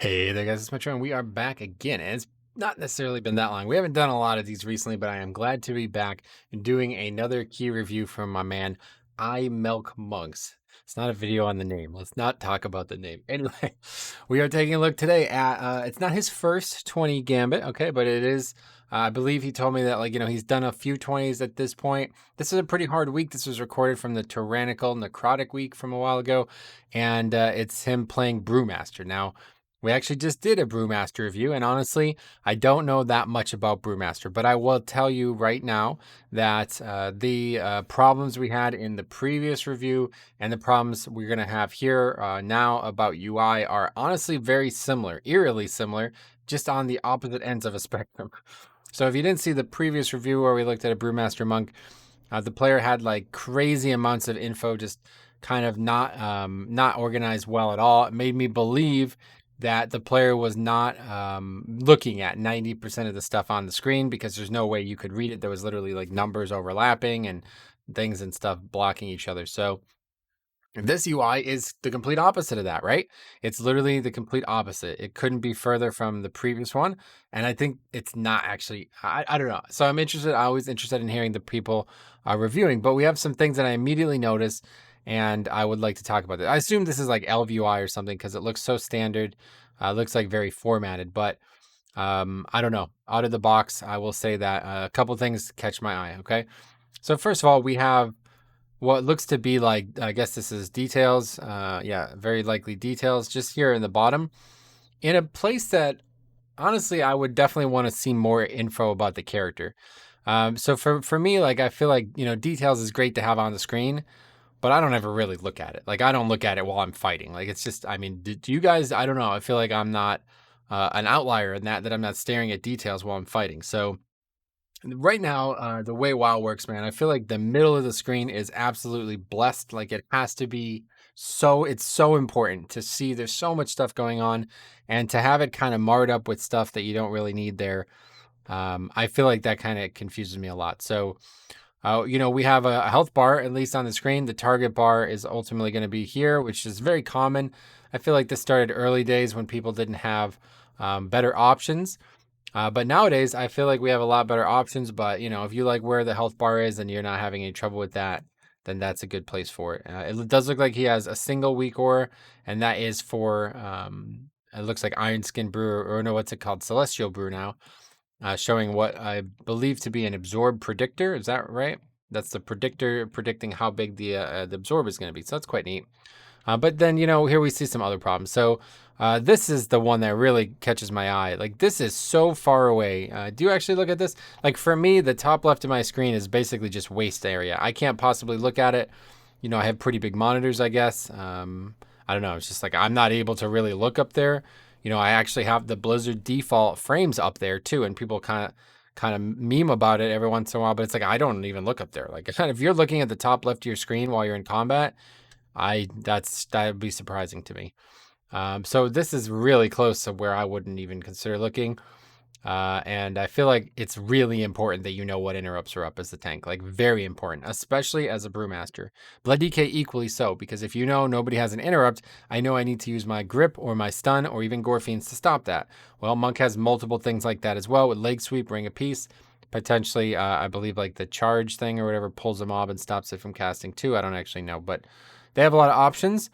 Hey there, guys. It's Metro, and we are back again. And it's not necessarily been that long. We haven't done a lot of these recently, but I am glad to be back and doing another key review from my man, Imilkmonks. It's not a video on the name. Let's not talk about the name. Anyway, we are taking a look today at, it's not his first 20 Gambit, okay, but it is, I believe he told me that, like, he's done a few 20s at this point. This is a pretty hard week. This was recorded from the Tyrannical Necrotic week from a while ago, and it's him playing Brewmaster. Now, we actually just did a Brewmaster review, and honestly, I don't know that much about Brewmaster, but I will tell you right now that the problems we had in the previous review and the problems we're going to have here now about UI are honestly very similar, eerily similar, just on the opposite ends of a spectrum. So if you didn't see the previous review where we looked at a Brewmaster monk, the player had like crazy amounts of info, just kind of not organized well at all. It made me believe that the player was not looking at 90% of the stuff on the screen because there's no way you could read it. There was literally like numbers overlapping and things and stuff blocking each other. So this UI is the complete opposite of that, right? It's literally the complete opposite. It couldn't be further from the previous one. And I think it's not actually, I don't know. So I'm interested, I always interested in hearing the people reviewing, but we have some things that I immediately noticed and I would like to talk about it. I assume this is like LVUI or something because it looks so standard. It looks like very formatted, but I don't know. Out of the box, I will say that a couple things catch my eye. Okay. So first of all, we have what looks to be like, I guess this is details. Yeah, very likely details just here in the bottom in a place that honestly, I would definitely want to see more info about the character. So for me, like, I feel like, details is great to have on the screen, but I don't ever really look at it. Like, I don't look at it while I'm fighting. Like, it's just, I mean, do you guys, I don't know. I feel like I'm not an outlier in that I'm not staring at details while I'm fighting. So right now, the way WoW works, man, I feel like the middle of the screen is absolutely blessed. Like it has to be it's so important to see there's so much stuff going on and to have it kind of marred up with stuff that you don't really need there. I feel like that kind of confuses me a lot. So, we have a health bar, at least on the screen. The target bar is ultimately going to be here, which is very common. I feel like this started early days when people didn't have better options. But nowadays, I feel like we have a lot better options. But if you like where the health bar is and you're not having any trouble with that, then that's a good place for it. It does look like he has a single weak ore, and that is for it looks like Iron Skin Brew or no, what's it called? Celestial Brew now, showing what I believe to be an absorb predictor. Is that right? That's the predictor predicting how big the absorb is going to be. So that's quite neat. But then, here we see some other problems. So this is the one that really catches my eye. Like, this is so far away. Do you actually look at this? Like, for me, the top left of my screen is basically just waste area. I can't possibly look at it. I have pretty big monitors, I guess. I don't know. It's just like I'm not able to really look up there. I actually have the Blizzard default frames up there, too. And people kind of meme about it every once in a while. But it's like I don't even look up there. Like, if you're looking at the top left of your screen while you're in combat, that would be surprising to me. So this is really close to where I wouldn't even consider looking. And I feel like it's really important that you know what interrupts are up as the tank. Like, very important, especially as a Brewmaster. Blood DK equally so, because if nobody has an interrupt, I know I need to use my grip or my stun or even Gore Fiends to stop that. Well, Monk has multiple things like that as well with Leg Sweep, Ring of Peace. Potentially, I believe like the charge thing or whatever pulls a mob and stops it from casting too. I don't actually know, but they have a lot of options,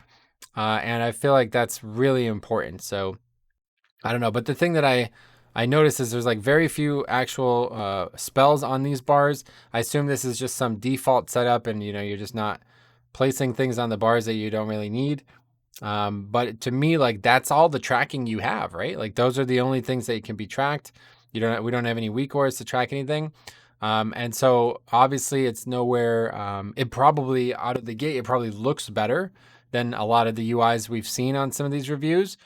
and I feel like that's really important. So I don't know, but the thing that I noticed is there's like very few actual spells on these bars. I assume this is just some default setup, and you're just not placing things on the bars that you don't really need. But to me, like that's all the tracking you have, right? Like those are the only things that can be tracked. We don't have any weak ores to track anything. And so obviously it's nowhere, it probably out of the gate, it probably looks better than a lot of the UIs we've seen on some of these reviews,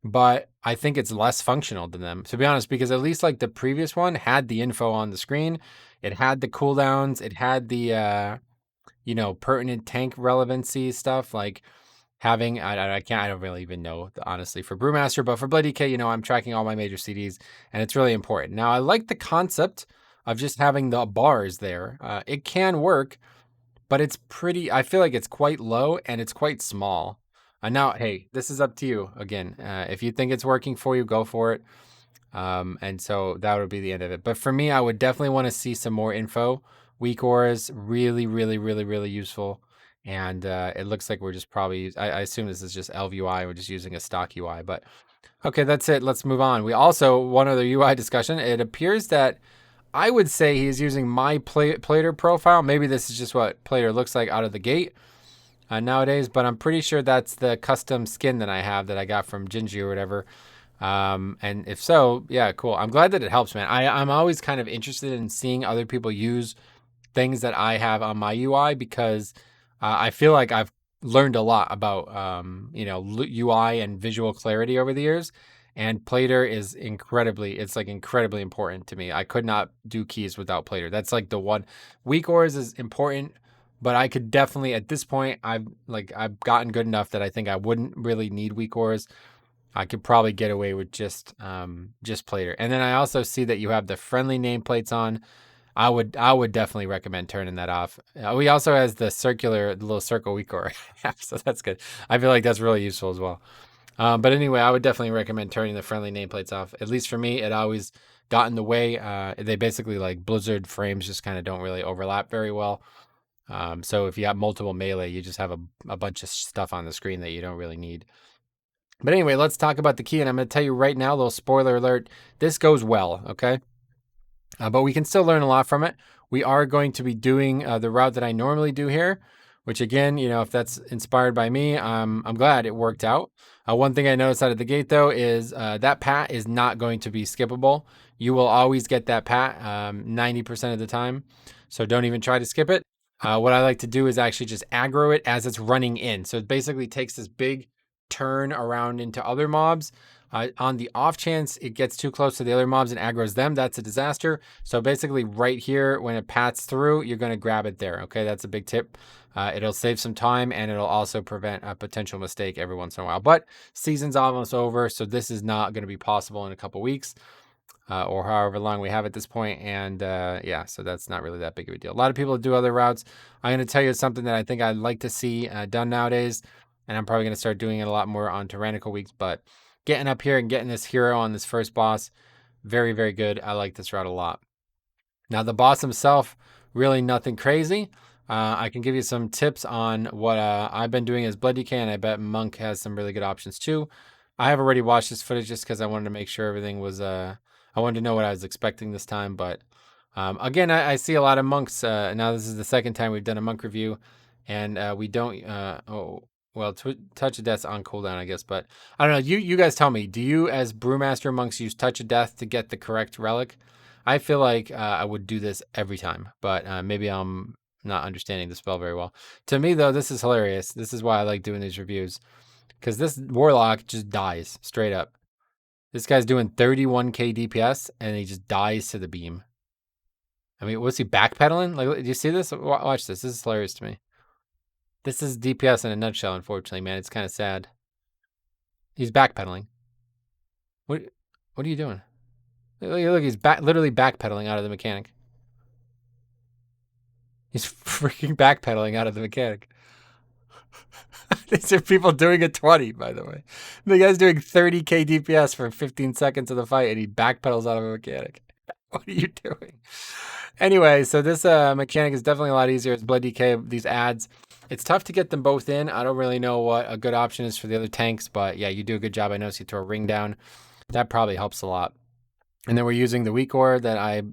but I think it's less functional than them, to be honest, because at least like the previous one had the info on the screen. It had the cooldowns. It had the, pertinent tank relevancy stuff like having, I don't really even know, honestly, for Brewmaster, but for Blood DK, I'm tracking all my major CDs and it's really important. Now, I like the concept of just having the bars there. It can work, but it's I feel like it's quite low and it's quite small. Now, hey, this is up to you. Again, if you think it's working for you, go for it. And so that would be the end of it. But for me, I would definitely want to see some more info. Weak auras, really, really, really, really useful. And it looks like we're just probably, I assume this is just LVUI. We're just using a stock UI. But okay, that's it. Let's move on. We also, one other UI discussion. It appears that I would say he's using my Plater profile. Maybe this is just what Plater looks like out of the gate nowadays, but I'm pretty sure that's the custom skin that I have that I got from Gingy or whatever. And if so, yeah, cool. I'm glad that it helps, man. I'm always kind of interested in seeing other people use things that I have on my UI because I feel like I've learned a lot about UI and visual clarity over the years. And Plater is incredibly important to me. I could not do keys without Plater. That's like the one. Weak ores is important, but I could definitely at this point I've gotten good enough that I think I wouldn't really need weak ores. I could probably get away with just Plater. And then I also see that you have the friendly nameplates on. I would definitely recommend turning that off. We also has the little circle weak ore, so that's good. I feel like that's really useful as well. But anyway, I would definitely recommend turning the friendly nameplates off. At least for me, it always got in the way. They basically like Blizzard frames just kind of don't really overlap very well. So if you have multiple melee, you just have a bunch of stuff on the screen that you don't really need. But anyway, let's talk about the key. And I'm going to tell you right now, a little spoiler alert, this goes well, okay? But we can still learn a lot from it. We are going to be doing the route that I normally do here, which again, if that's inspired by me, I'm glad it worked out. One thing I noticed out of the gate, though, is that pat is not going to be skippable. You will always get that pat 90% of the time. So don't even try to skip it. What I like to do is actually just aggro it as it's running in. So it basically takes this big turn around into other mobs. On the off chance it gets too close to the other mobs and aggroes them, that's a disaster. So basically right here, when it pats through, you're going to grab it there. Okay, that's a big tip. It'll save some time and it'll also prevent a potential mistake every once in a while. But season's almost over, so this is not going to be possible in a couple weeks. Or however long we have at this point. And yeah, so that's not really that big of a deal. A lot of people do other routes. I'm going to tell you something that I think I'd like to see done nowadays. And I'm probably going to start doing it a lot more on tyrannical weeks. But getting up here and getting this hero on this first boss, very, very good. I like this route a lot. Now, the boss himself, really nothing crazy. I can give you some tips on what I've been doing as Blood DK, and I bet Monk has some really good options too. I have already watched this footage just because I wanted to make sure everything was I wanted to know what I was expecting this time, but again, I see a lot of monks. Now this is the second time we've done a monk review, and we don't. Touch of Death's on cooldown, I guess, but I don't know. You guys tell me. Do you, as Brewmaster monks, use Touch of Death to get the correct relic? I feel like I would do this every time, but maybe I'm not understanding the spell very well. To me, though, this is hilarious. This is why I like doing these reviews, because this warlock just dies straight up. This guy's doing 31k DPS, and he just dies to the beam. I mean, was he backpedaling? Like, do you see this? Watch this. This is hilarious to me. This is DPS in a nutshell, unfortunately, man. It's kind of sad. He's backpedaling. What are you doing? Look, he's literally backpedaling out of the mechanic. He's freaking backpedaling out of the mechanic. These are people doing a 20, by the way. The guy's doing 30k DPS for 15 seconds of the fight, and he backpedals out of a mechanic. What are you doing? Anyway, so this mechanic is definitely a lot easier. It's Blood DK, these ads. It's tough to get them both in. I don't really know what a good option is for the other tanks, but yeah, you do a good job. I noticed you throw a ring down. That probably helps a lot. And then we're using the weak ore that I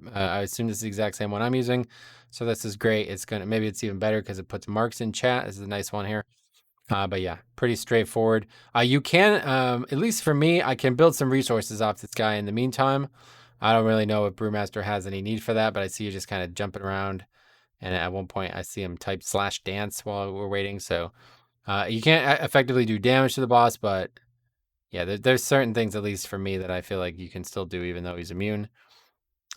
assume this is the exact same one I'm using. So this is great. Maybe it's even better because it puts marks in chat. This is a nice one here. But yeah, pretty straightforward. You can, at least for me, I can build some resources off this guy in the meantime. I don't really know if Brewmaster has any need for that, but I see you just kind of jumping around. And at one point, I see him type /dance while we're waiting. So you can't effectively do damage to the boss, but yeah, there's certain things, at least for me, that I feel like you can still do even though he's immune.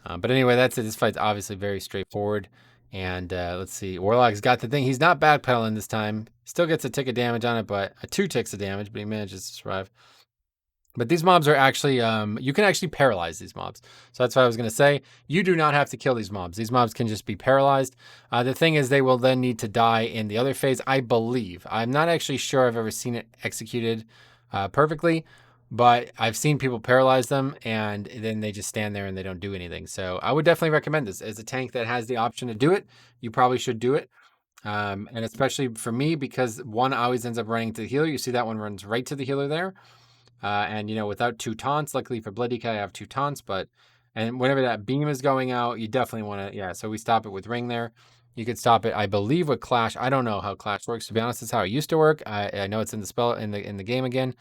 But anyway, that's it. This fight's obviously very straightforward. And let's see. Warlock's got the thing. He's not backpedaling this time. Still gets a tick of damage on it, but 2 ticks of damage, but he manages to survive. But these mobs are actually, you can actually paralyze these mobs. So that's what I was going to say. You do not have to kill these mobs. These mobs can just be paralyzed. The thing is, they will then need to die in the other phase, I believe. I'm not actually sure I've ever seen it executed perfectly, but I've seen people paralyze them and then they just stand there and they don't do anything. So I would definitely recommend this. As a tank that has the option to do it, you probably should do it. And especially for me, because one always ends up running to the healer. You see that one runs right to the healer there. And without two taunts, luckily for Bloody K, I have two taunts, and whenever that beam is going out, you definitely want to, yeah. So we stop it with Ring there. You could stop it, I believe, with Clash. I don't know how Clash works, to be honest. It's how it used to work. I know it's in the spell in the game again.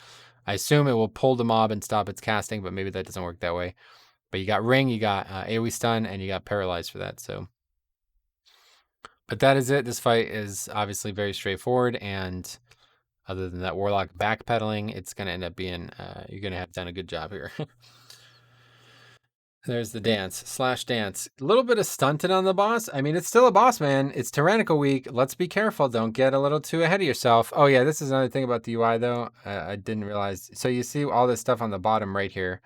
I assume it will pull the mob and stop its casting, but maybe that doesn't work that way. But you got Ring, you got AoE stun, and you got Paralyzed for that. So, but that is it. This fight is obviously very straightforward, and other than that Warlock backpedaling, it's going to end up being, you're going to have done a good job here. There's the dance, slash dance. A little bit of stunted on the boss. I mean, it's still a boss, man. It's Tyrannical Week. Let's be careful. Don't get a little too ahead of yourself. Oh, yeah, this is another thing about the UI, though. I didn't realize. So you see all this stuff on the bottom right here.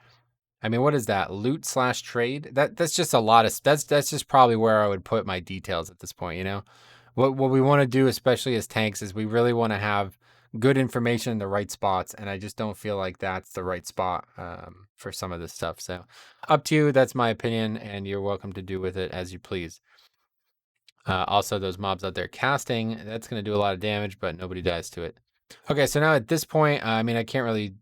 I mean, what is that? Loot slash trade? That's just a lot of, that's just probably where I would put my details at this point, What we want to do, especially as tanks, is we really want to have good information in the right spots, and I just don't feel like that's the right spot for some of this stuff. So up to you. That's my opinion, and you're welcome to do with it as you please. Also, those mobs out there casting, that's going to do a lot of damage, but nobody dies to it. Okay, so now at this point, I mean, I can't really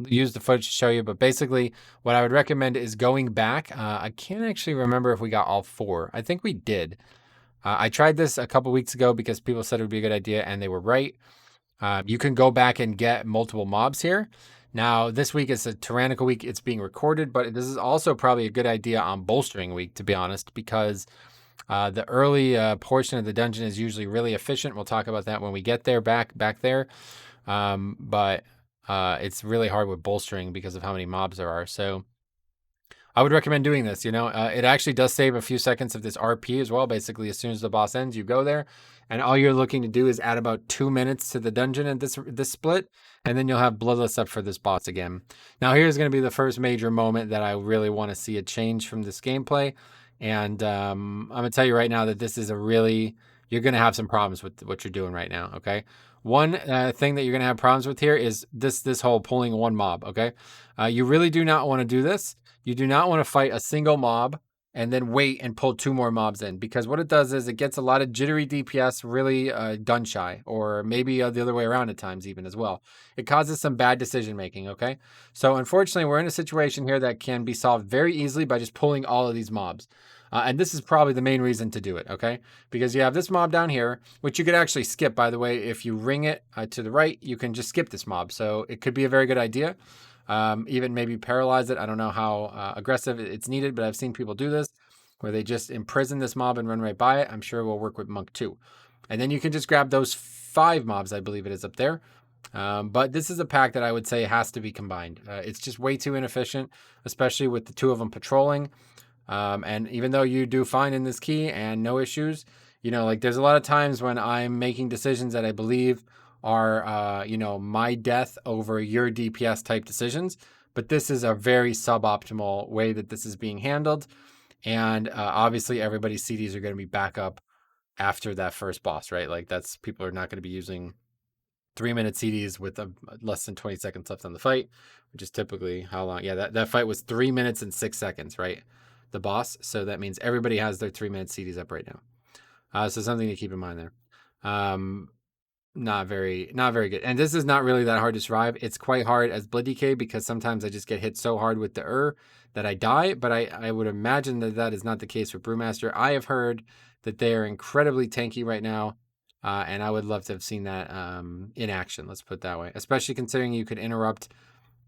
use the footage to show you, but basically what I would recommend is going back. I can't actually remember if we got all 4. I think we did. I tried this a couple weeks ago because people said it would be a good idea, and they were right. You can go back and get multiple mobs here. Now, this week is a Tyrannical Week. It's being recorded, but this is also probably a good idea on Bolstering Week, to be honest, because the early portion of the dungeon is usually really efficient. We'll talk about that when we get there, back there. But it's really hard with bolstering because of how many mobs there are. So I would recommend doing this. It actually does save a few seconds of this RP as well. Basically, as soon as the boss ends, you go there, and all you're looking to do is add about 2 minutes to the dungeon at this split, and then you'll have Bloodlust up for this boss again. Now, here's going to be the first major moment that I really want to see a change from this gameplay, and I'm going to tell you right now that this is you're going to have some problems with what you're doing right now. Okay. One thing that you're going to have problems with here is this whole pulling one mob. Okay. You really do not want to do this. You do not want to fight a single mob and then wait and pull 2 more mobs in, because what it does is it gets a lot of jittery DPS really gun shy, or maybe the other way around at times even as well. It causes some bad decision making, okay? So unfortunately, we're in a situation here that can be solved very easily by just pulling all of these mobs. And this is probably the main reason to do it, okay? Because you have this mob down here, which you could actually skip, by the way. If you ring it to the right, you can just skip this mob. So it could be a very good idea. Even maybe paralyze it. I don't know how aggressive it's needed, but I've seen people do this where they just imprison this mob and run right by it. I'm sure it will work with Monk too. And then you can just grab those 5 mobs, I believe it is up there. But this is a pack that I would say has to be combined. It's just way too inefficient, especially with the 2 of them patrolling. And even though you do fine in this key and no issues, there's a lot of times when I'm making decisions that I believe are, my death over your DPS type decisions. But this is a very suboptimal way that this is being handled. And obviously everybody's CDs are going to be back up after that first boss, right? Like people are not going to be using 3-minute CDs with less than 20 seconds left on the fight, which is typically how long. Yeah, that fight was 3 minutes and 6 seconds, right? The boss. So that means everybody has their 3-minute CDs up right now. So something to keep in mind there. Not very good. And this is not really that hard to survive. It's quite hard as Blood DK because sometimes I just get hit so hard with the that I die. But I would imagine that is not the case for Brewmaster. I have heard that they are incredibly tanky right now. And I would love to have seen that in action. Let's put it that way. Especially considering you could interrupt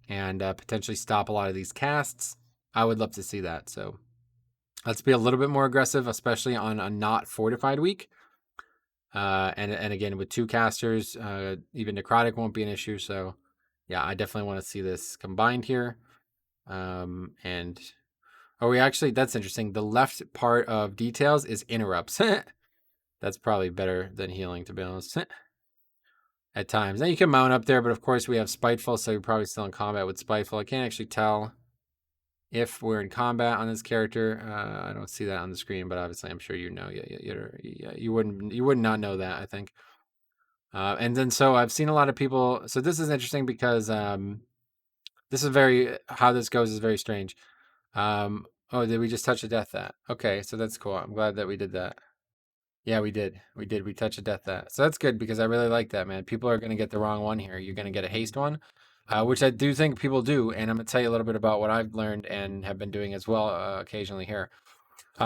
and potentially stop a lot of these casts. I would love to see that. So let's be a little bit more aggressive, especially on a not fortified week. And again, with 2 casters, even necrotic won't be an issue. So yeah, I definitely want to see this combined here. That's interesting. The left part of details is interrupts. That's probably better than healing, to be honest. at times. Now you can mount up there, but of course we have Spiteful, so you're probably still in combat with Spiteful. I can't actually tell if we're in combat on this character. I don't see that on the screen, but obviously I'm sure you know. You would not know that, I think. And then so I've seen a lot of people. So this is interesting because this is how this goes is very strange. Oh, did we just touch a death that? Okay, so that's cool. I'm glad that we did that. Yeah, we did. We did. We touched a death that. So that's good because I really like that, man. People are going to get the wrong one here. You're going to get a haste one, which I do think people do. And I'm going to tell you a little bit about what I've learned and have been doing as well occasionally here.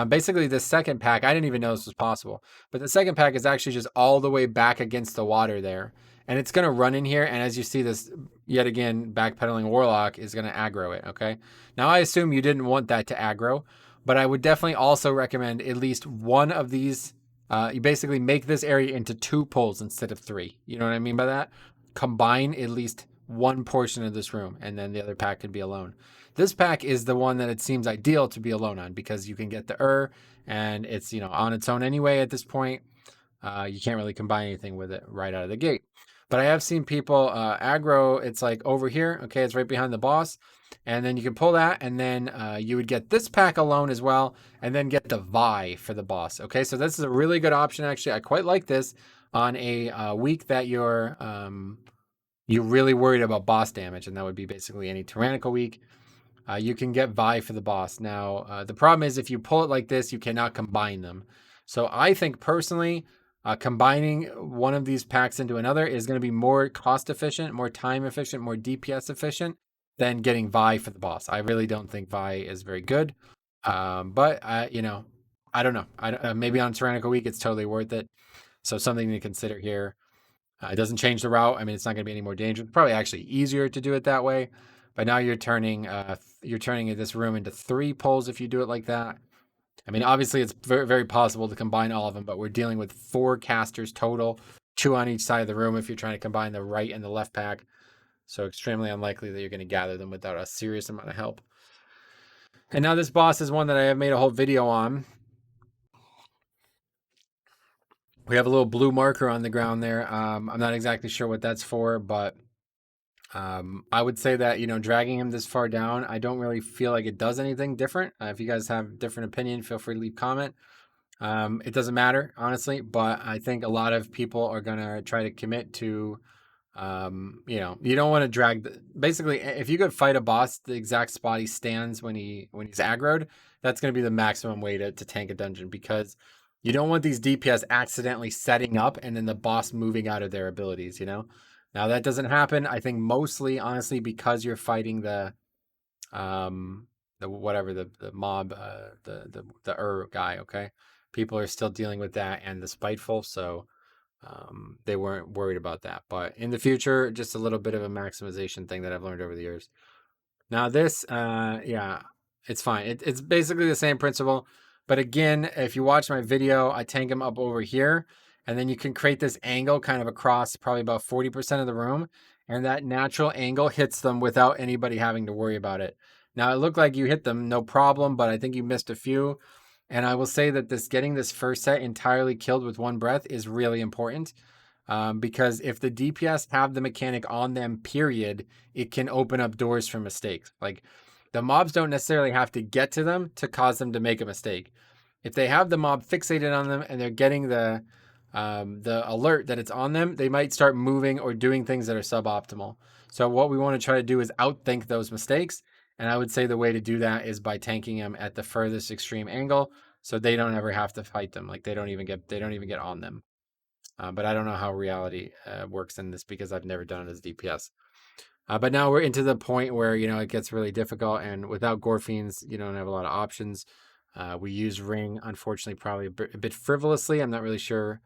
Basically, the second pack, I didn't even know this was possible, but the second pack is actually just all the way back against the water there. And it's going to run in here. And as you see this, yet again, backpedaling Warlock is going to aggro it, okay? Now, I assume you didn't want that to aggro, but I would definitely also recommend at least one of these. You basically make this area into 2 pulls instead of 3. You know what I mean by that? Combine at least one portion of this room, and then the other pack could be alone. This pack is the one that it seems ideal to be alone on because you can get the and it's on its own anyway at this point. You can't really combine anything with it right out of the gate. But I have seen people aggro. It's like over here. Okay, it's right behind the boss. And then you can pull that, and then you would get this pack alone as well, and then get the Vi for the boss. Okay, so this is a really good option, actually. I quite like this on a week that you're really worried about boss damage, and that would be basically any Tyrannical week. You can get Vi for the boss. Now, the problem is if you pull it like this, you cannot combine them. So I think personally, combining one of these packs into another is going to be more cost efficient, more time efficient, more DPS efficient than getting Vi for the boss. I really don't think Vi is very good. But I don't know. Maybe on Tyrannical week, it's totally worth it. So something to consider here. It doesn't change the route. I mean, it's not going to be any more dangerous. Probably actually easier to do it that way. But now you're turning this room into 3 pulls if you do it like that. I mean, obviously it's very, very possible to combine all of them, but we're dealing with 4 casters total, 2 on each side of the room if you're trying to combine the right and the left pack. So extremely unlikely that you're going to gather them without a serious amount of help. And now this boss is one that I have made a whole video on. We have a little blue marker on the ground there. I'm not exactly sure what that's for, but I would say that, dragging him this far down, I don't really feel like it does anything different. If you guys have a different opinion, feel free to leave a comment. It doesn't matter, honestly, but I think a lot of people are going to try to commit to, you don't want to drag basically, if you could fight a boss, the exact spot he stands when he's aggroed, that's going to be the maximum way to tank a dungeon because you don't want these DPS accidentally setting up and then the boss moving out of their abilities, Now that doesn't happen. I think mostly, honestly, because you're fighting the mob, the guy. Okay, people are still dealing with that and the Spiteful, so they weren't worried about that. But in the future, just a little bit of a maximization thing that I've learned over the years. Now this, yeah, it's fine. It's basically the same principle. But again, if you watch my video, I tank him up over here. And then you can create this angle kind of across probably about 40% of the room. And that natural angle hits them without anybody having to worry about it. Now, it looked like you hit them, no problem, but I think you missed a few. And I will say that getting this first set entirely killed with one breath is really important. Because if the DPS have the mechanic on them, period, it can open up doors for mistakes. Like, the mobs don't necessarily have to get to them to cause them to make a mistake. If they have the mob fixated on them and they're getting the alert that it's on them, they might start moving or doing things that are suboptimal. So what we want to try to do is outthink those mistakes. And I would say the way to do that is by tanking them at the furthest extreme angle, so they don't ever have to fight them. Like they don't even get on them. But I don't know how reality works in this because I've never done it as DPS. But now we're into the point where it gets really difficult, and without Gore Fiends, you don't have a lot of options. We use Ring, unfortunately, probably a bit frivolously. I'm not really sure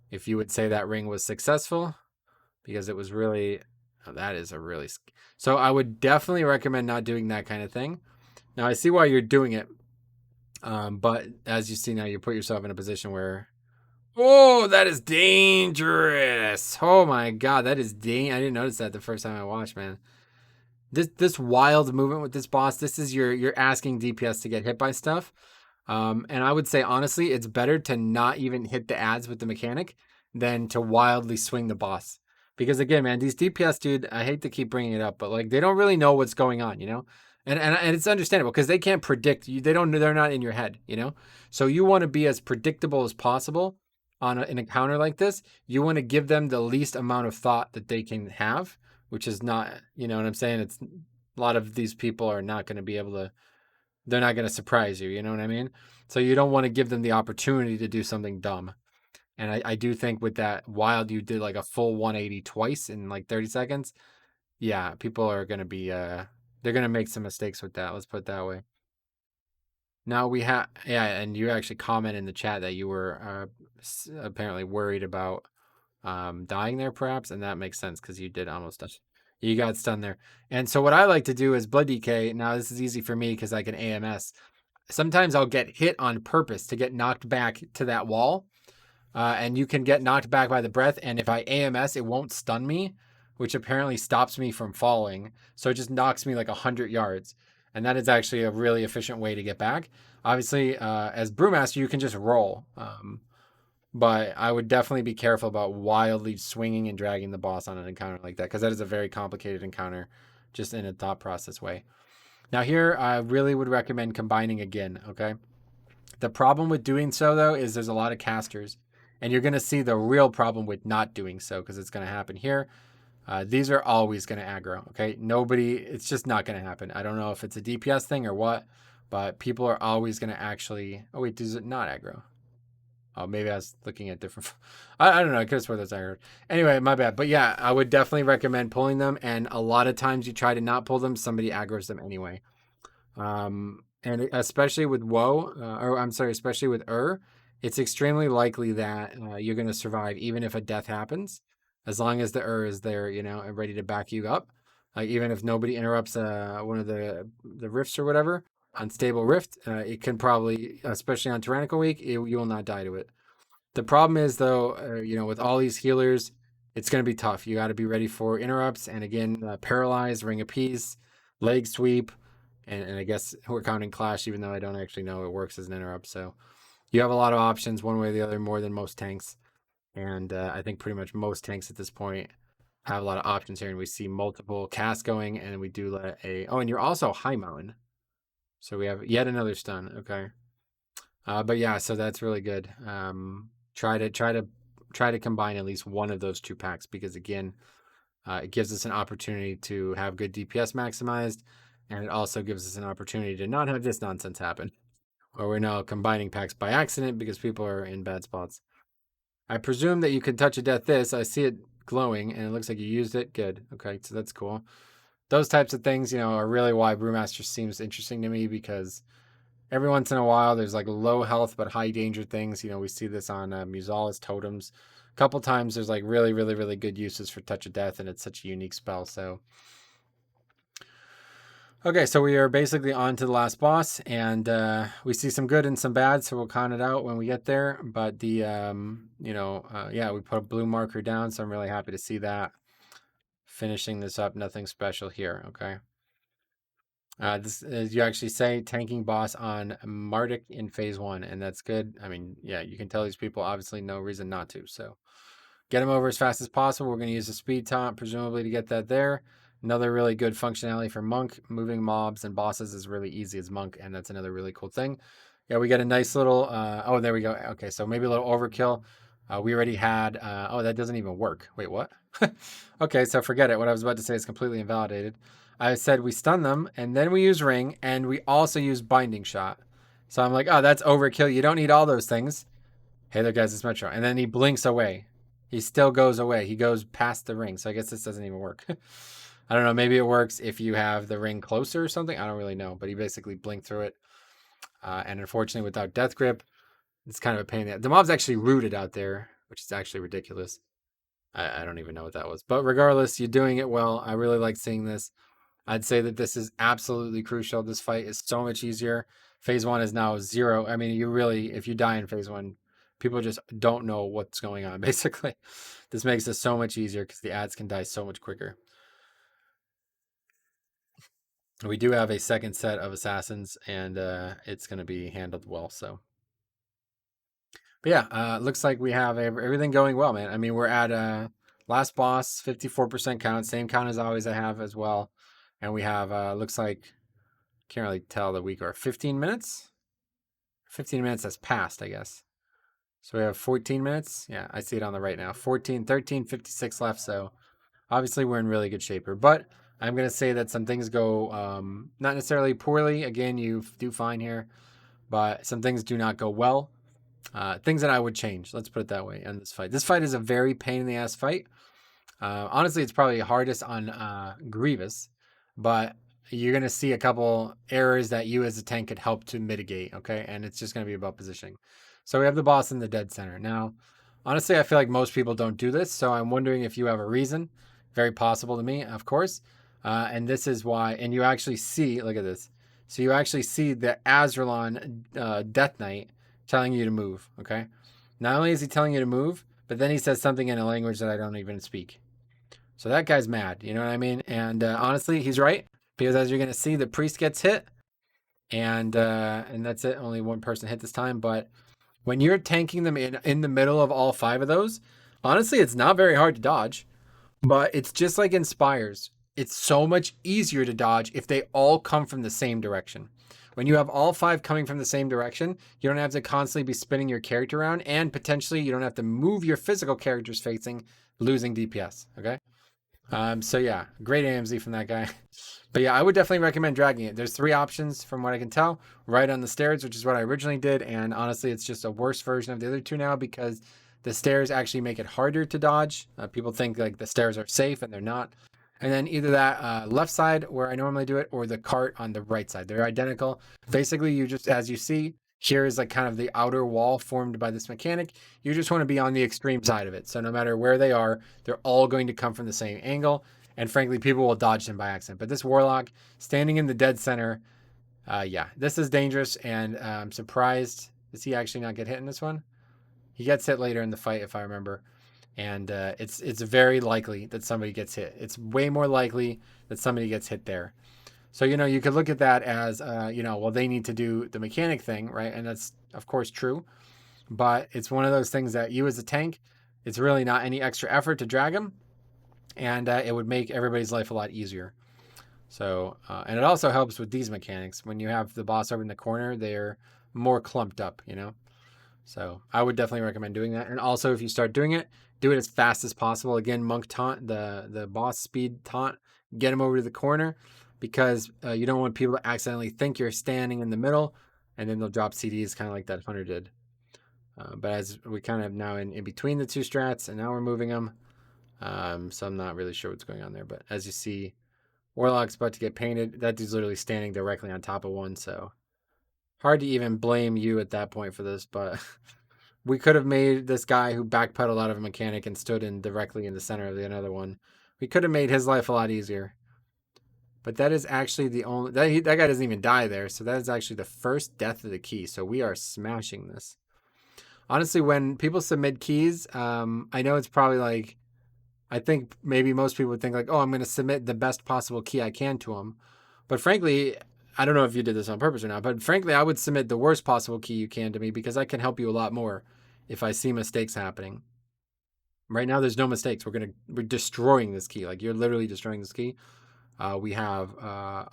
if you would say that Ring was successful, because it was really, so I would definitely recommend not doing that kind of thing. Now I see why you're doing it, but as you see now, you put yourself in a position where, oh, that is dangerous. Oh my god, that is I didn't notice that the first time I watched, man. This wild movement with this boss, this is you're asking DPS to get hit by stuff. And I would say, honestly, it's better to not even hit the ads with the mechanic than to wildly swing the boss. Because again, man, these DPS, dude, I hate to keep bringing it up, but like they don't really know what's going on, you know? And it's understandable because they can't predict you. They don't, they're not in your head, you know? So you want to be as predictable as possible on an encounter like this. You want to give them the least amount of thought that they can have, which is not, you know what I'm saying? It's a lot of these people are not going to be able to, they're not going to surprise you, you know what I mean? So you don't want to give them the opportunity to do something dumb. And I do think with that wild, you did like a full 180 twice in like 30 seconds. Yeah, people are going to be, they're going to make some mistakes with that. Let's put it that way. Now we have, yeah, and you actually comment in the chat that you were apparently worried about dying there, perhaps. And that makes sense because you did almost touch. You got stunned there. And so what I like to do is blood DK. Now this is easy for me because I can AMS. Sometimes I'll get hit on purpose to get knocked back to that wall. And you can get knocked back by the breath. And if I AMS, it won't stun me, which apparently stops me from falling. So it just knocks me like 100 yards. And that is actually a really efficient way to get back. Obviously, as Brewmaster, you can just roll. But I would definitely be careful about wildly swinging and dragging the boss on an encounter like that, because that is a very complicated encounter just in a thought process way. Now here, I really would recommend combining again, okay? The problem with doing so, though, is there's a lot of casters. And you're going to see the real problem with not doing so, because it's going to happen here. These are always going to aggro, okay? Nobody, it's just not going to happen. I don't know if it's a DPS thing or what, but people are always going to actually... Oh, wait, does it not aggro? Oh, maybe I was looking at different... I don't know. I could have sworn that's aggro. Anyway, my bad. But yeah, I would definitely recommend pulling them. And a lot of times you try to not pull them, somebody aggroes them anyway. And especially with woe, or I'm sorry, especially with it's extremely likely that you're going to survive even if a death happens, as long as the is there, you know, and ready to back you up. Even if nobody interrupts one of the rifts or whatever, unstable rift, it can probably, especially on Tyrannical Week, you will not die to it. The problem is though, you know, with all these healers, it's going to be tough. You got to be ready for interrupts, and again, paralyze, ring of peace, leg sweep. And I guess we're counting Clash, even though I don't actually know it works as an interrupt. So you have a lot of options one way or the other, more than most tanks. And I think pretty much most tanks at this point have a lot of options here. And we see multiple casts going, and we do let a... Oh, and you're also High Mountain. So we have yet another stun. Okay. But yeah, so that's really good. Try to combine at least one of those two packs, because again, it gives us an opportunity to have good DPS maximized, and it also gives us an opportunity to not have this nonsense happen, or we're now combining packs by accident because people are in bad spots. I presume that you can touch a death this. I see it glowing, and it looks like you used it. Good. Okay, so that's cool. Those types of things, you know, are really why Brewmaster seems interesting to me, because every once in a while there's like low health but high danger things. You know, we see this on Musala's totems. A couple times there's like really, really, really good uses for Touch of Death, and it's such a unique spell. So, okay, so we are basically on to the last boss, and we see some good and some bad, so we'll count it out when we get there. But the, yeah, we put a blue marker down, so I'm really happy to see that. Finishing this up, nothing special here, okay? This, as you actually say, tanking boss on Marduk in phase 1, and that's good. I mean, yeah, you can tell these people obviously no reason not to, so get him over as fast as possible. We're going to use the speed taunt, presumably, to get that there. Another really good functionality for Monk. Moving mobs and bosses is really easy as Monk, and that's another really cool thing. Yeah, we get a nice little... oh, there we go. Okay, so maybe a little overkill. We already had... oh, that doesn't even work. Wait, what? Okay, so forget it. What I was about to say is completely invalidated. I said we stun them, and then we use Ring, and we also use Binding Shot. So I'm like, oh, that's overkill. You don't need all those things. Hey there, guys, it's Metro. And then he blinks away. He still goes away. He goes past the ring. So I guess this doesn't even work. I don't know. Maybe it works if you have the ring closer or something. I don't really know. But he basically blinked through it. And unfortunately, without Death Grip, it's kind of a pain. The mob's actually rooted out there, which is actually ridiculous. I don't even know what that was. But regardless, you're doing it well. I really like seeing this. I'd say that this is absolutely crucial. This fight is so much easier. Phase 1 is now 0. I mean, you really, if you die in phase 1, people just don't know what's going on, basically. This makes it so much easier because the ads can die so much quicker. We do have a second set of assassins, and it's going to be handled well, so. But yeah, looks like we have everything going well, man. I mean, we're at Last boss, 54% count. Same count as always I have as well. And we have, looks like, can't really tell the week or 15 minutes? 15 minutes has passed, I guess. So we have 14 minutes. Yeah, I see it on the right now. 14, 13, 56 left. So obviously we're in really good shape here. But I'm going to say that some things go not necessarily poorly. Again, you do fine here. But some things do not go well. Things that I would change. Let's put it that way on this fight. This fight is a very pain in the ass fight. Honestly, it's probably hardest on Grievous, but you're going to see a couple errors that you as a tank could help to mitigate, okay? And it's just going to be about positioning. So we have the boss in the dead center. Now, honestly, I feel like most people don't do this, so I'm wondering if you have a reason. Very possible to me, of course. And this is why, and you actually see, look at this. So you actually see the Azralon Death Knight telling you to move, okay? Not only is he telling you to move, but then he says something in a language that I don't even speak. So that guy's mad, you know what I mean? And honestly, he's right, because as you're going to see, the priest gets hit, and that's it. Only one person hit this time, but when you're tanking them in the middle of all 5 of those, honestly, it's not very hard to dodge, but it's just like in Spires. It's so much easier to dodge if they all come from the same direction. When you have all 5 coming from the same direction, you don't have to constantly be spinning your character around, and potentially you don't have to move your physical characters facing, losing DPS, okay? So yeah, great AMZ from that guy. But yeah, I would definitely recommend dragging it. There's 3 options from what I can tell. Right on the stairs, which is what I originally did. And honestly, it's just a worse version of the other 2 now because the stairs actually make it harder to dodge. People think like the stairs are safe and they're not. And then either that left side where I normally do it or the cart on the right side. They're identical. Basically, you just, as you see, here is like kind of the outer wall formed by this mechanic. You just want to be on the extreme side of it. So no matter where they are, they're all going to come from the same angle. And frankly, people will dodge them by accident. But this Warlock standing in the dead center, yeah, this is dangerous. And I'm surprised. Does he actually not get hit in this one? He gets hit later in the fight, if I remember. And it's very likely that somebody gets hit. It's way more likely that somebody gets hit there. So, you know, you could look at that as, you know, well, they need to do the mechanic thing, right? And that's, of course, true. But it's one of those things that you as a tank, it's really not any extra effort to drag them. And it would make everybody's life a lot easier. So, and it also helps with these mechanics. When you have the boss over in the corner, they're more clumped up, you know? So I would definitely recommend doing that. And also, if you start doing it, do it as fast as possible. Again, monk taunt, the boss speed taunt, get him over to the corner because you don't want people to accidentally think you're standing in the middle and then they'll drop CDs kind of like that hunter did. But as we kind of now in between the 2 strats and now we're moving them. So I'm not really sure what's going on there. But as you see, Warlock's about to get painted. That dude's literally standing directly on top of one. So hard to even blame you at that point for this, but we could have made this guy who backpedaled out of a mechanic and stood in directly in the center of the another one. We could have made his life a lot easier. But that is actually the only... That guy doesn't even die there, so that is actually the first death of the key. So we are smashing this. Honestly, when people submit keys, I know it's probably like... I think maybe most people would think like, oh, I'm going to submit the best possible key I can to them. But frankly... I don't know if you did this on purpose or not, but frankly, I would submit the worst possible key you can to me because I can help you a lot more if I see mistakes happening. Right now, there's no mistakes. We're destroying this key. Like, you're literally destroying this key. We have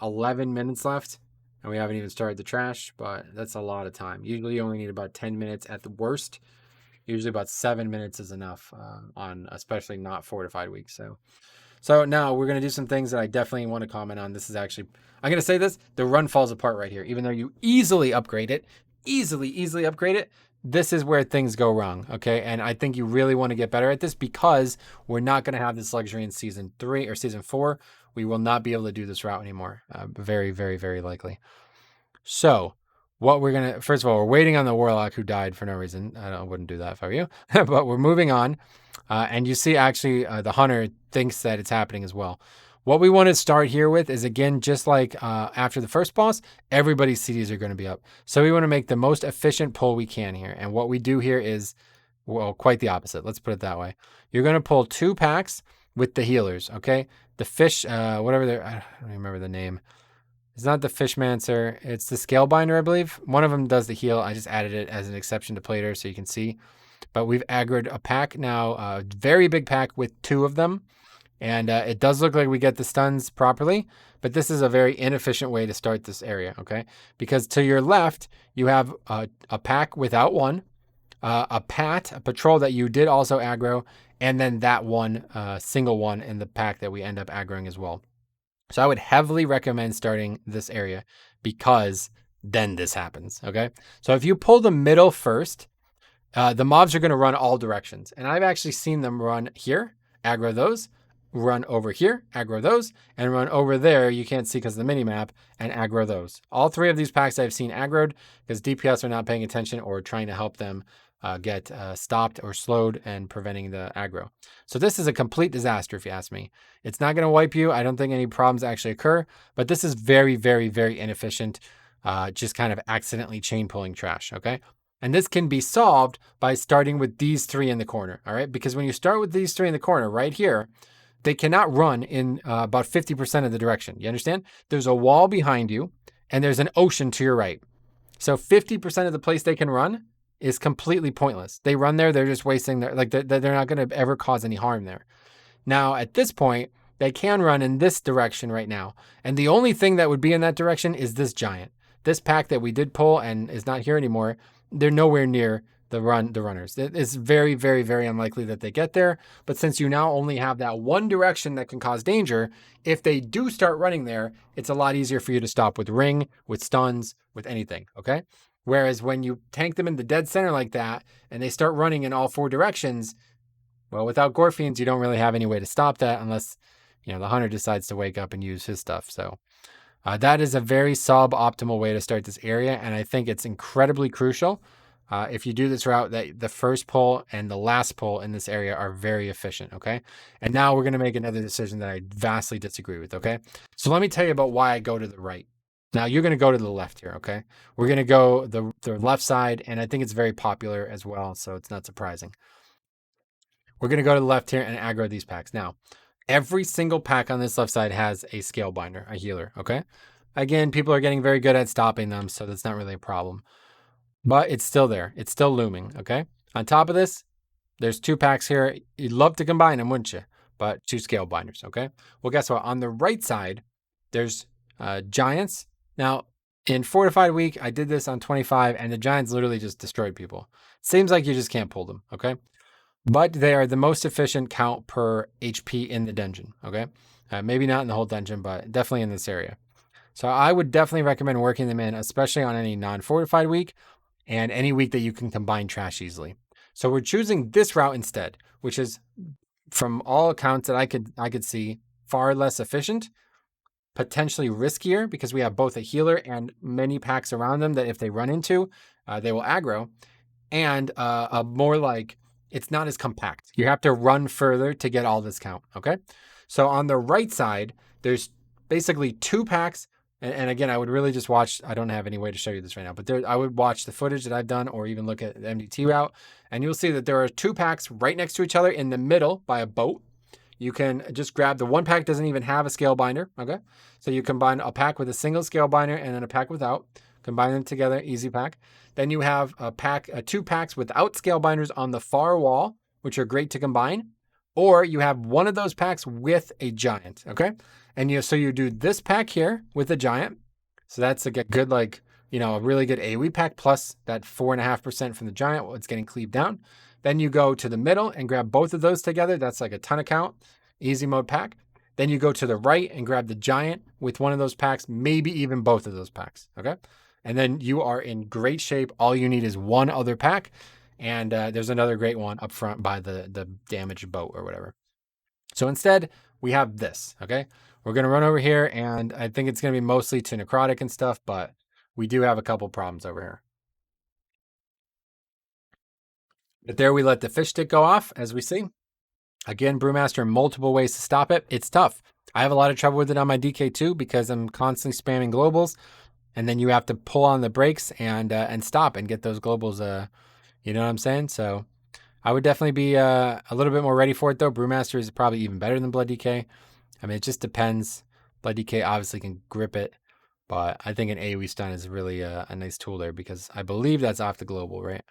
11 minutes left, and we haven't even started the trash, but that's a lot of time. Usually, you only need about 10 minutes at the worst. Usually, about 7 minutes is enough on especially not fortified weeks. So now we're going to do some things that I definitely want to comment on. This is actually, I'm going to say this, the run falls apart right here. Even though you easily upgrade it, easily upgrade it, this is where things go wrong, okay? And I think you really want to get better at this because we're not going to have this luxury in Season 3 or Season 4. We will not be able to do this route anymore. Very, very, very likely. So what we're going to, first of all, we're waiting on the Warlock who died for no reason. I wouldn't do that if I were you. But we're moving on. And you see actually the hunter thinks that it's happening as well. What we want to start here with is, again, just like after the first boss, everybody's CDs are going to be up. So we want to make the most efficient pull we can here. And what we do here is, well, quite the opposite. Let's put it that way. You're going to pull 2 packs with the healers, okay? The fish, whatever they're, I don't remember the name. It's not the Fishmancer. It's the Scalebinder, I believe. One of them does the heal. I just added it as an exception to Plater so you can see. but we've aggroed a pack now, a very big pack with 2 of them. And it does look like we get the stuns properly, but this is a very inefficient way to start this area, okay? Because to your left, you have a pack without one, a patrol that you did also aggro, and then that one single one in the pack that we end up aggroing as well. So I would heavily recommend starting this area because then this happens, okay? So if you pull the middle first, the mobs are going to run all directions. And I've actually seen them run here, aggro those, run over here, aggro those, and run over there, you can't see because of the mini map, and aggro those. All 3 of these packs I've seen aggroed because DPS are not paying attention or trying to help them get stopped or slowed and preventing the aggro. So this is a complete disaster if you ask me. It's not going to wipe you. I don't think any problems actually occur, but this is very, very, very inefficient, just kind of accidentally chain pulling trash, okay? And this can be solved by starting with these 3 in the corner, all right? Because when you start with these 3 in the corner right here, they cannot run in about 50% of the direction. You understand? There's a wall behind you and there's an ocean to your right. So 50% of the place they can run is completely pointless. They run there, they're just wasting their, like, they're not going to ever cause any harm there. Now, at this point, they can run in this direction right now. And the only thing that would be in that direction is this giant. This pack that we did pull and is not here anymore, they're nowhere near the runners. It's very, very, very unlikely that they get there. But since you now only have that one direction that can cause danger, if they do start running there, it's a lot easier for you to stop with ring, with stuns, with anything, okay? Whereas when you tank them in the dead center like that, and they start running in all 4 directions, well, without Gore Fiends, you don't really have any way to stop that unless, the hunter decides to wake up and use his stuff. So that is a very suboptimal way to start this area, and I think it's incredibly crucial. If you do this route, that the first pull and the last pull in this area are very efficient, okay? And now we're going to make another decision that I vastly disagree with, okay? So let me tell you about why I go to the right. Now you're going to go to the left here, okay? We're going to go the left side, and I think it's very popular as well, so it's not surprising. We're going to go to the left here and aggro these packs. Now, every single pack on this left side has a scale binder, a healer, okay? Again, people are getting very good at stopping them, so that's not really a problem. But it's still there. It's still looming, okay? On top of this, there's 2 packs here. You'd love to combine them, wouldn't you? But 2 scale binders, okay? Well, guess what? On the right side, there's giants. Now, in Fortified Week, I did this on 25, and the giants literally just destroyed people. Seems like you just can't pull them, okay? But they are the most efficient count per HP in the dungeon, okay? Maybe not in the whole dungeon, but definitely in this area. So I would definitely recommend working them in, especially on any non-fortified week and any week that you can combine trash easily. So we're choosing this route instead, which is, from all accounts that I could see, far less efficient, potentially riskier because we have both a healer and many packs around them that if they run into, they will aggro, and a more like, it's not as compact. You have to run further to get all this count, okay? So on the right side, there's basically 2 packs. And again, I would really just watch, I don't have any way to show you this right now, but I would watch the footage that I've done or even look at the MDT route, and you'll see that there are 2 packs right next to each other in the middle by a boat. You can just grab the one pack, doesn't even have a scale binder, okay? So you combine a pack with a single scale binder and then a pack without. Combine them together, easy pack. Then you have a pack, 2 packs without scale binders on the far wall, which are great to combine. Or you have one of those packs with a giant, okay? And so you do this pack here with a giant. So that's a good, like, a really good AoE pack plus that 4.5% from the giant. It's getting cleaved down. Then you go to the middle and grab both of those together. That's like a ton of count, easy mode pack. Then you go to the right and grab the giant with one of those packs, maybe even both of those packs, okay? And then you are in great shape. All you need is one other pack. And there's another great one up front by the damaged boat or whatever. So instead, we have this, okay? We're going to run over here, and I think it's going to be mostly to necrotic and stuff, but we do have a couple problems over here. But there we let the fish stick go off, as we see. Again, Brewmaster, multiple ways to stop it. It's tough. I have a lot of trouble with it on my DK too because I'm constantly spamming globals, and then you have to pull on the brakes and stop and get those globals. You know what I'm saying? So I would definitely be a little bit more ready for it though. Brewmaster is probably even better than Blood DK. I mean, it just depends. Blood DK obviously can grip it, but I think an AoE stun is really a nice tool there because I believe that's off the global, right?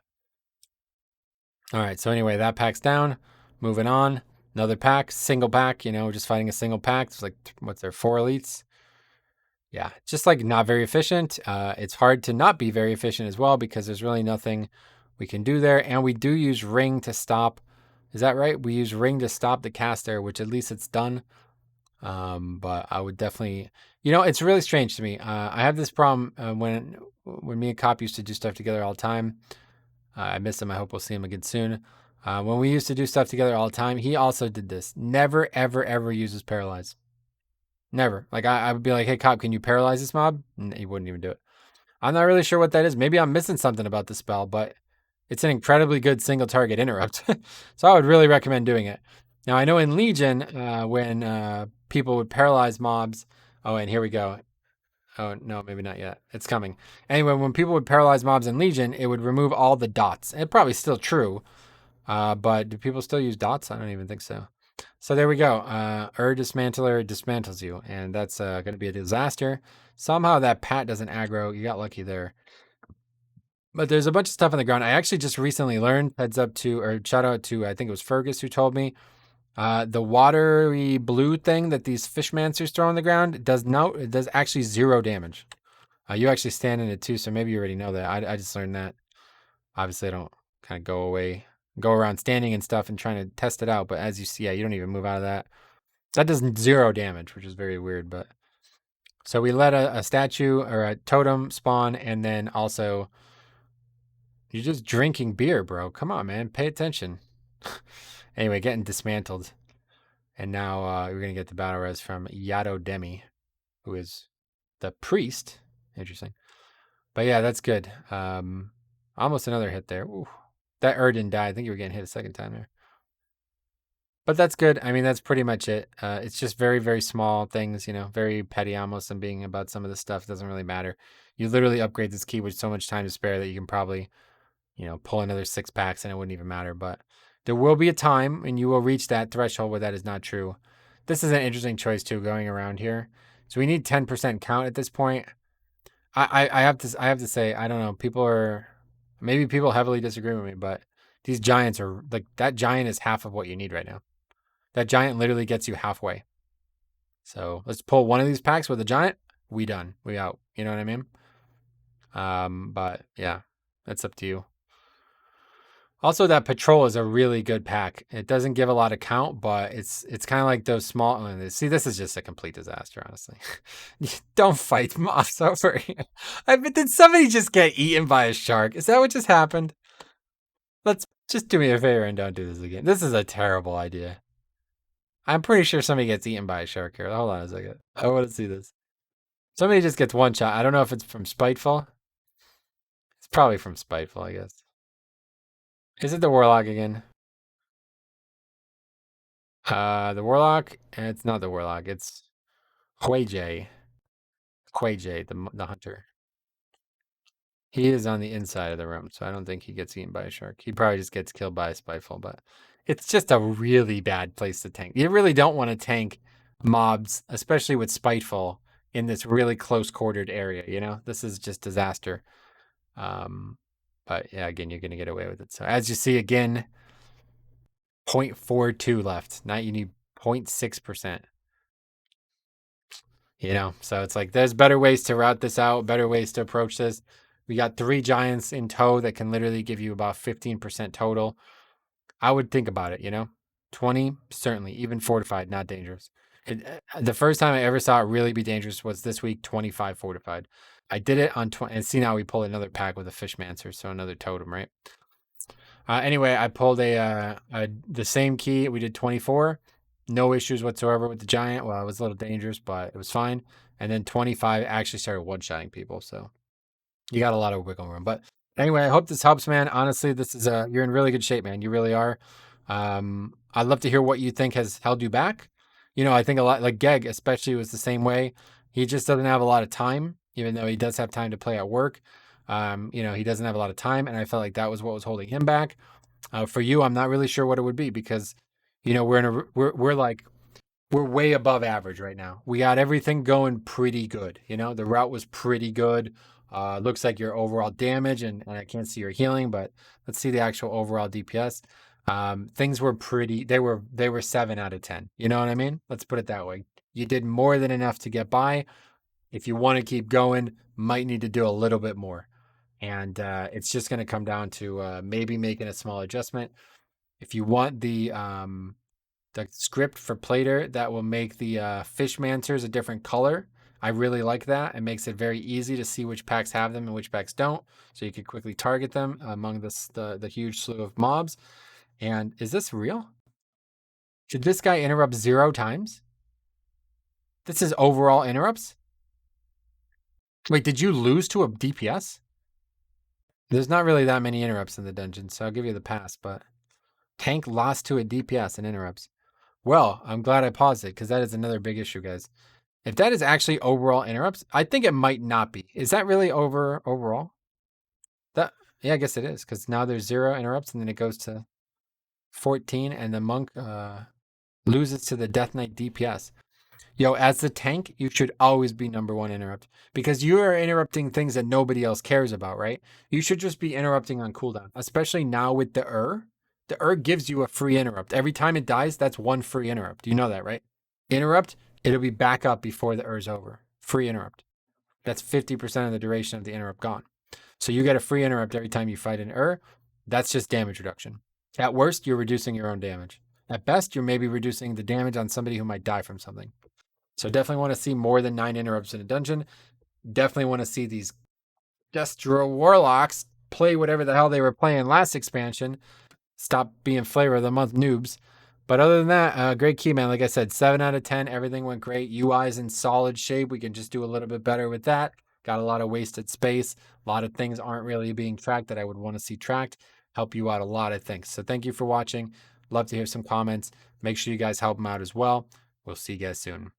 All right. So anyway, that pack's down. Moving on. Another pack, single pack. Just fighting a single pack. It's like what's there? 4 elites. Yeah, just like not very efficient. It's hard to not be very efficient as well because there's really nothing we can do there. And we do use ring to stop. Is that right? We use ring to stop the caster, which at least it's done. But I would definitely, it's really strange to me. I have this problem when me and Cop used to do stuff together all the time. I miss him. I hope we'll see him again soon. When we used to do stuff together all the time, he also did this. Never, ever, ever uses paralyze. Never. Like I would be like, "Hey, Cop, can you paralyze this mob?" And he wouldn't even do it. I'm not really sure what that is. Maybe I'm missing something about the spell, but it's an incredibly good single target interrupt. So I would really recommend doing it. Now I know in Legion, when people would paralyze mobs. Oh, and here we go. Oh no, maybe not yet. It's coming. Anyway, when people would paralyze mobs in Legion, it would remove all the dots. It's probably still true, but do people still use dots? I don't even think so. So there we go. Dismantler dismantles you, and that's going to be a disaster. Somehow that Pat doesn't aggro. You got lucky there. But there's a bunch of stuff on the ground. I actually just recently learned, heads up to, or shout out to, I think it was Fergus who told me, the watery blue thing that these fishmancers throw on the ground it does actually 0 damage. You actually stand in it too, so maybe you already know that. I just learned that. Obviously, I don't kind of go around standing and stuff and trying to test it out. But as you see, yeah, you don't even move out of that. That does 0 damage, which is very weird. But so we let a statue or a totem spawn, and then also you're just drinking beer, bro. Come on, man, pay attention. Anyway, getting dismantled, and now we're gonna get the battle res from Yato Demi, who is the priest. Interesting, but yeah, that's good. Almost another hit there. Ooh. That didn't die. I think you were getting hit a second time there. But that's good. I mean, that's pretty much it. It's just very, very small things, very petty almost, and being about some of the stuff doesn't really matter. You literally upgrade this key with so much time to spare that you can probably, pull another 6 packs and it wouldn't even matter. But there will be a time and you will reach that threshold where that is not true. This is an interesting choice too, going around here. So we need 10% count at this point. I have to say, I don't know. Maybe people heavily disagree with me, but these giants are like, that giant is half of what you need right now. That giant literally gets you halfway. So let's pull one of these packs with a giant. We done. We out. You know what I mean? But yeah, that's up to you. Also, that patrol is a really good pack. It doesn't give a lot of count, but it's kind of like those small. See, this is just a complete disaster, honestly. Don't fight mobs over here. Did somebody just get eaten by a shark? Is that what just happened? Let's just do me a favor and don't do this again. This is a terrible idea. I'm pretty sure somebody gets eaten by a shark here. Hold on a second. I want to see this. Somebody just gets one shot. I don't know if it's from Spiteful. It's probably from Spiteful, I guess. Is it the Warlock again? The Warlock? It's not the Warlock. It's Quayjay. Quayjay, the hunter. He is on the inside of the room, so I don't think he gets eaten by a shark. He probably just gets killed by a Spiteful, but it's just a really bad place to tank. You really don't want to tank mobs, especially with Spiteful, in this really close quartered area. This is just disaster. But yeah, again, you're gonna get away with it. So as you see, again, 0.42 left. Now you need 0.6%. So it's like there's better ways to route this out, better ways to approach this. We got 3 giants in tow that can literally give you about 15% total. I would think about it. 20, certainly, even fortified, not dangerous. The first time I ever saw it really be dangerous was this week, 25 fortified. I did it on 20, and see now we pull another pack with a Fishmancer, so another totem, right? Anyway, I pulled the same key. We did 24. No issues whatsoever with the giant. Well, it was a little dangerous, but it was fine. And then 25 actually started one-shotting people, so you got a lot of wiggle room. But anyway, I hope this helps, man. Honestly, this is you're in really good shape, man. You really are. I'd love to hear what you think has held you back. I think a lot, like Geg especially, was the same way. He just doesn't have a lot of time, even though he does have time to play at work. He doesn't have a lot of time, and I felt like that was what was holding him back. For you, I'm not really sure what it would be because, we're like we're way above average right now. We got everything going pretty good. You know, the route was pretty good. Looks like your overall damage, and I can't see your healing, but let's see the actual overall DPS. Things were pretty. They were 7 out of 10. You know what I mean? Let's put it that way. You did more than enough to get by. If you want to keep going, might need to do a little bit more, and it's just going to come down to maybe making a small adjustment. If you want the script for Plater that will make the Fishmancers a different color. I really like that. It makes it very easy to see which packs have them and which packs don't, so you can quickly target them among the huge slew of mobs. And is this real? Should this guy interrupt 0 times? This is overall interrupts? Wait, did you lose to a DPS? There's not really that many interrupts in the dungeon, so I'll give you the pass, but tank lost to a DPS and interrupts. Well, I'm glad I paused it because that is another big issue, guys. If that is actually overall interrupts, I think it might not be. Is that really overall? That yeah, I guess it is because now there's 0 interrupts and then it goes to 14 and the monk loses to the Death Knight DPS. Yo, as the tank, you should always be #1 interrupt because you are interrupting things that nobody else cares about, right? You should just be interrupting on cooldown, especially now with the The gives you a free interrupt. Every time it dies, that's 1 free interrupt. You know that, right? Interrupt, it'll be back up before the is over. Free interrupt. That's 50% of the duration of the interrupt gone. So you get a free interrupt every time you fight an That's just damage reduction. At worst, you're reducing your own damage. At best, you're maybe reducing the damage on somebody who might die from something. So definitely want to see more than 9 interrupts in a dungeon. Definitely want to see these Destro Warlocks play whatever the hell they were playing last expansion. Stop being flavor of the month noobs. But other than that, great key, man. Like I said, 7 out of 10. Everything went great. UI's in solid shape. We can just do a little bit better with that. Got a lot of wasted space. A lot of things aren't really being tracked that I would want to see tracked. Help you out a lot of things. So thank you for watching. Love to hear some comments. Make sure you guys help them out as well. We'll see you guys soon.